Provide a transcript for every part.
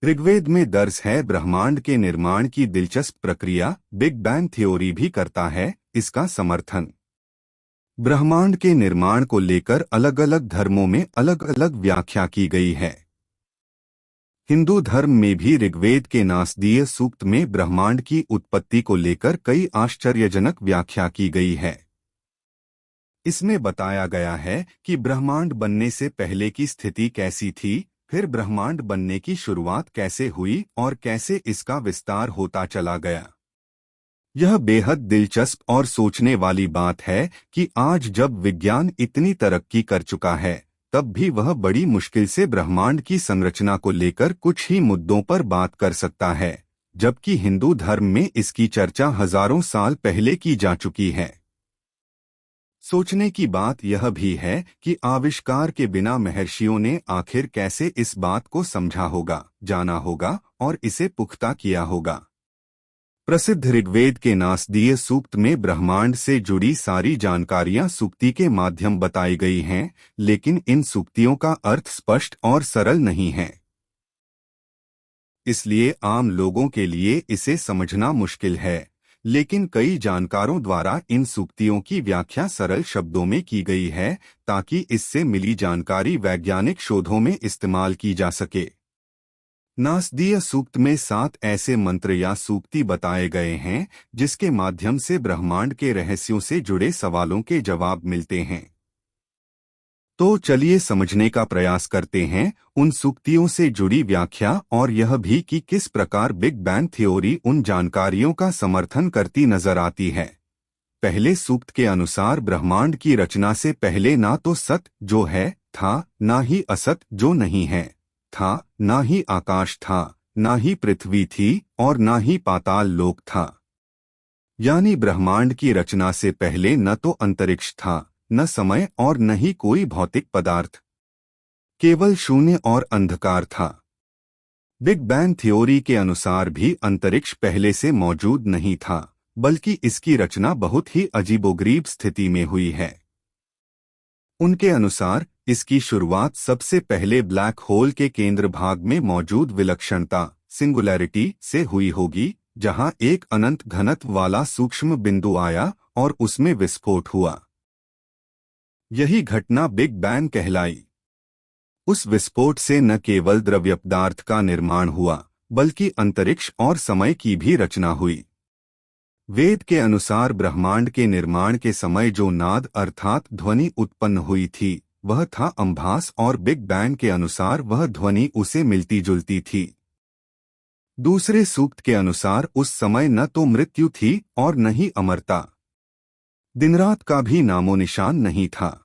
ऋग्वेद में दर्ज है ब्रह्मांड के निर्माण की दिलचस्प प्रक्रिया बिग बैंग थ्योरी भी करता है इसका समर्थन। ब्रह्मांड के निर्माण को लेकर अलग अलग धर्मों में अलग अलग व्याख्या की गई है। हिंदू धर्म में भी ऋग्वेद के नासदीय सूक्त में ब्रह्मांड की उत्पत्ति को लेकर कई आश्चर्यजनक व्याख्या की गई है। इसमें बताया गया है कि ब्रह्मांड बनने से पहले की स्थिति कैसी थी, फिर ब्रह्मांड बनने की शुरुआत कैसे हुई और कैसे इसका विस्तार होता चला गया। यह बेहद दिलचस्प और सोचने वाली बात है कि आज जब विज्ञान इतनी तरक्की कर चुका है, तब भी वह बड़ी मुश्किल से ब्रह्मांड की संरचना को लेकर कुछ ही मुद्दों पर बात कर सकता है, जबकि हिंदू धर्म में इसकी चर्चा हजारों साल पहले की जा चुकी है। सोचने की बात यह भी है कि आविष्कार के बिना महर्षियों ने आखिर कैसे इस बात को समझा होगा, जाना होगा और इसे पुख्ता किया होगा। प्रसिद्ध ऋग्वेद के नासदीय सूक्त में ब्रह्मांड से जुड़ी सारी जानकारियां सूक्ति के माध्यम बताई गई हैं, लेकिन इन सूक्तियों का अर्थ स्पष्ट और सरल नहीं है। इसलिए आम लोगों के लिए इसे समझना मुश्किल है, लेकिन कई जानकारों द्वारा इन सूक्तियों की व्याख्या सरल शब्दों में की गई है ताकि इससे मिली जानकारी वैज्ञानिक शोधों में इस्तेमाल की जा सके। नासदीय सूक्त में 7 ऐसे मंत्र या सूक्ति बताए गए हैं जिसके माध्यम से ब्रह्मांड के रहस्यों से जुड़े सवालों के जवाब मिलते हैं। तो चलिए समझने का प्रयास करते हैं उन सूक्तियों से जुड़ी व्याख्या और यह भी कि किस प्रकार बिग बैंग थ्योरी उन जानकारियों का समर्थन करती नजर आती है। पहले सूक्त के अनुसार ब्रह्मांड की रचना से पहले ना तो सत जो है था, ना ही असत जो नहीं है था, ना ही आकाश था, ना ही पृथ्वी थी और ना ही पाताल लोक था। यानी ब्रह्मांड की रचना से पहले न तो अंतरिक्ष था, न समय और न ही कोई भौतिक पदार्थ, केवल शून्य और अंधकार था। बिग बैंग थ्योरी के अनुसार भी अंतरिक्ष पहले से मौजूद नहीं था, बल्कि इसकी रचना बहुत ही अजीबोगरीब स्थिति में हुई है। उनके अनुसार इसकी शुरुआत सबसे पहले ब्लैक होल के केंद्र भाग में मौजूद विलक्षणता सिंगुलैरिटी से हुई होगी, जहां एक अनंत घनत्व वाला सूक्ष्म बिंदु आया और उसमें विस्फोट हुआ। यही घटना बिग बैंग कहलाई। उस विस्फोट से न केवल द्रव्य पदार्थ का निर्माण हुआ, बल्कि अंतरिक्ष और समय की भी रचना हुई। वेद के अनुसार ब्रह्मांड के निर्माण के समय जो नाद अर्थात ध्वनि उत्पन्न हुई थी, वह था अम्भास और बिग बैंग के अनुसार वह ध्वनि उसे मिलती जुलती थी। दूसरे सूक्त के अनुसार उस समय न तो मृत्यु थी और न ही अमरता, दिन रात का भी नामो निशान नहीं था।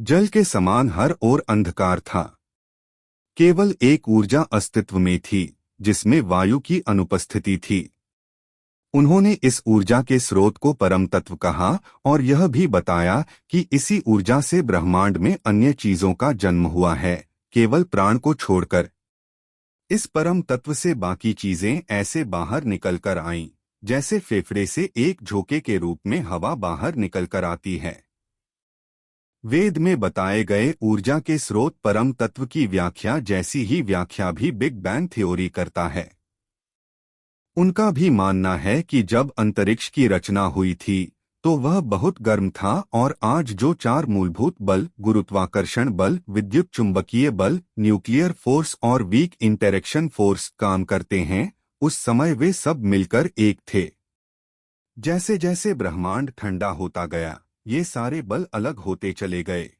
जल के समान हर ओर अंधकार था। केवल एक ऊर्जा अस्तित्व में थी, जिसमें वायु की अनुपस्थिति थी। उन्होंने इस ऊर्जा के स्रोत को परम तत्व कहा और यह भी बताया कि इसी ऊर्जा से ब्रह्मांड में अन्य चीजों का जन्म हुआ है, केवल प्राण को छोड़कर। इस परम तत्व से बाकी चीजें ऐसे बाहर निकलकर आईं, जैसे फेफड़े से एक झोंके के रूप में हवा बाहर निकलकर आती है। वेद में बताए गए ऊर्जा के स्रोत परम तत्व की व्याख्या जैसी ही व्याख्या भी बिग बैंग थ्योरी करता है। उनका भी मानना है कि जब अंतरिक्ष की रचना हुई थी तो वह बहुत गर्म था और आज जो 4 मूलभूत बल गुरुत्वाकर्षण बल, विद्युत चुंबकीय बल, न्यूक्लियर फोर्स और वीक इंटरेक्शन फोर्स काम करते हैं, उस समय वे सब मिलकर एक थे। जैसे जैसे ब्रह्मांड ठंडा होता गया, ये सारे बल अलग होते चले गए।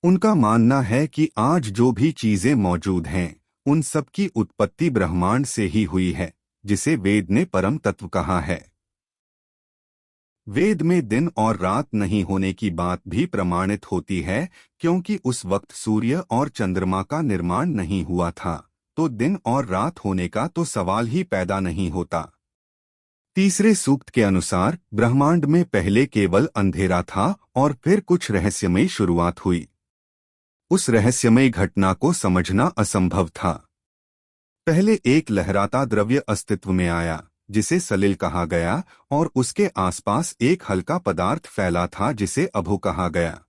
उनका मानना है कि आज जो भी चीजें मौजूद हैं, उन सब की उत्पत्ति ब्रह्मांड से ही हुई है, जिसे वेद ने परम तत्व कहा है। वेद में दिन और रात नहीं होने की बात भी प्रमाणित होती है, क्योंकि उस वक्त सूर्य और चंद्रमा का निर्माण नहीं हुआ था, तो दिन और रात होने का तो सवाल ही पैदा नहीं होता। तीसरे सूक्त के अनुसार ब्रह्मांड में पहले केवल अंधेरा था और फिर कुछ रहस्यमयी शुरुआत हुई। उस रहस्यमयी घटना को समझना असंभव था। पहले एक लहराता द्रव्य अस्तित्व में आया, जिसे सलिल कहा गया, और उसके आसपास एक हल्का पदार्थ फैला था जिसे अभु कहा गया।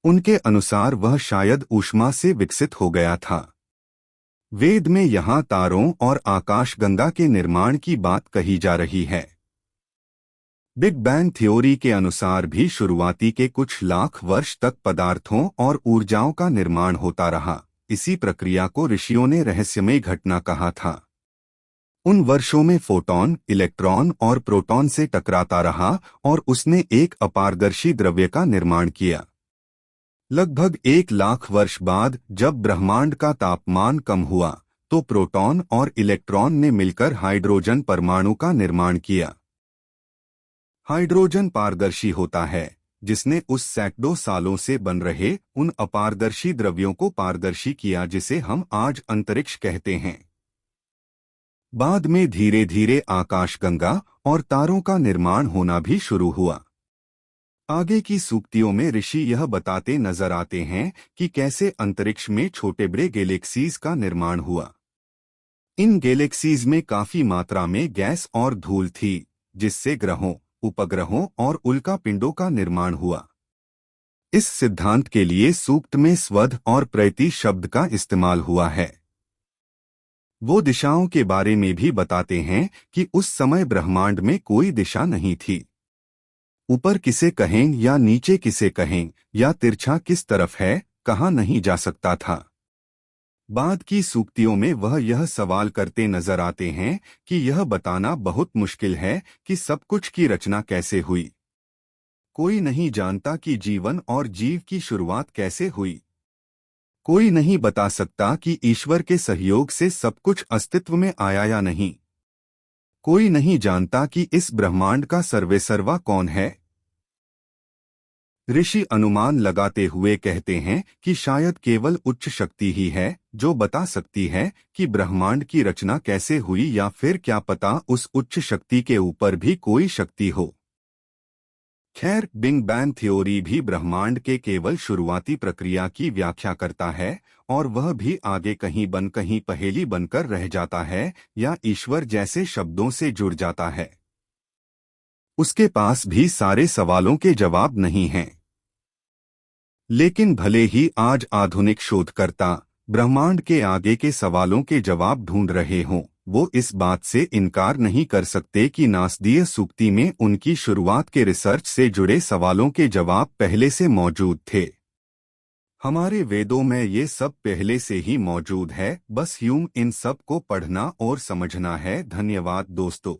उनके अनुसार वह शायद ऊष्मा से विकसित हो गया था। वेद में यहाँ तारों और आकाशगंगा के निर्माण की बात कही जा रही है। बिग बैंग थ्योरी के अनुसार भी शुरुआती के कुछ लाख वर्ष तक पदार्थों और ऊर्जाओं का निर्माण होता रहा। इसी प्रक्रिया को ऋषियों ने रहस्यमय घटना कहा था। उन वर्षों में फोटॉन इलेक्ट्रॉन और प्रोटॉन से टकराता रहा और उसने एक अपारदर्शी द्रव्य का निर्माण किया। लगभग 1 लाख वर्ष बाद जब ब्रह्मांड का तापमान कम हुआ तो प्रोटॉन और इलेक्ट्रॉन ने मिलकर हाइड्रोजन परमाणु का निर्माण किया। हाइड्रोजन पारदर्शी होता है, जिसने उस सैकड़ों सालों से बन रहे उन अपारदर्शी द्रव्यों को पारदर्शी किया जिसे हम आज अंतरिक्ष कहते हैं। बाद में धीरे धीरे आकाशगंगा और तारों का निर्माण होना भी शुरू हुआ। आगे की सूक्तियों में ऋषि यह बताते नजर आते हैं कि कैसे अंतरिक्ष में छोटे बड़े गैलेक्सीज का निर्माण हुआ। इन गैलेक्सीज में काफी मात्रा में गैस और धूल थी, जिससे ग्रहों, उपग्रहों और उल्कापिंडों का निर्माण हुआ। इस सिद्धांत के लिए सूक्त में स्वध और प्रैति शब्द का इस्तेमाल हुआ है। वो दिशाओं के बारे में भी बताते हैं कि उस समय ब्रह्मांड में कोई दिशा नहीं थी। ऊपर किसे कहें या नीचे किसे कहें या तिरछा किस तरफ है, कहा नहीं जा सकता था। बाद की सूक्तियों में वह यह सवाल करते नजर आते हैं कि यह बताना बहुत मुश्किल है कि सब कुछ की रचना कैसे हुई। कोई नहीं जानता कि जीवन और जीव की शुरुआत कैसे हुई। कोई नहीं बता सकता कि ईश्वर के सहयोग से सब कुछ अस्तित्व में आया या नहीं। कोई नहीं जानता कि इस ब्रह्मांड का सर्वेसर्वा कौन है। ऋषि अनुमान लगाते हुए कहते हैं कि शायद केवल उच्च शक्ति ही है जो बता सकती है कि ब्रह्मांड की रचना कैसे हुई, या फिर क्या पता उस उच्च शक्ति के ऊपर भी कोई शक्ति हो। खैर, बिग बैंग थ्योरी भी ब्रह्मांड के केवल शुरुआती प्रक्रिया की व्याख्या करता है, और वह भी आगे कहीं पहेली बनकर रह जाता है या ईश्वर जैसे शब्दों से जुड़ जाता है। उसके पास भी सारे सवालों के जवाब नहीं हैं। लेकिन भले ही आज आधुनिक शोधकर्ता ब्रह्मांड के आगे के सवालों के जवाब ढूंढ रहे हों, वो इस बात से इनकार नहीं कर सकते कि नासदीय सूक्ति में उनकी शुरुआत के रिसर्च से जुड़े सवालों के जवाब पहले से मौजूद थे। हमारे वेदों में ये सब पहले से ही मौजूद है, बस यूं इन सब को पढ़ना और समझना है। धन्यवाद दोस्तों।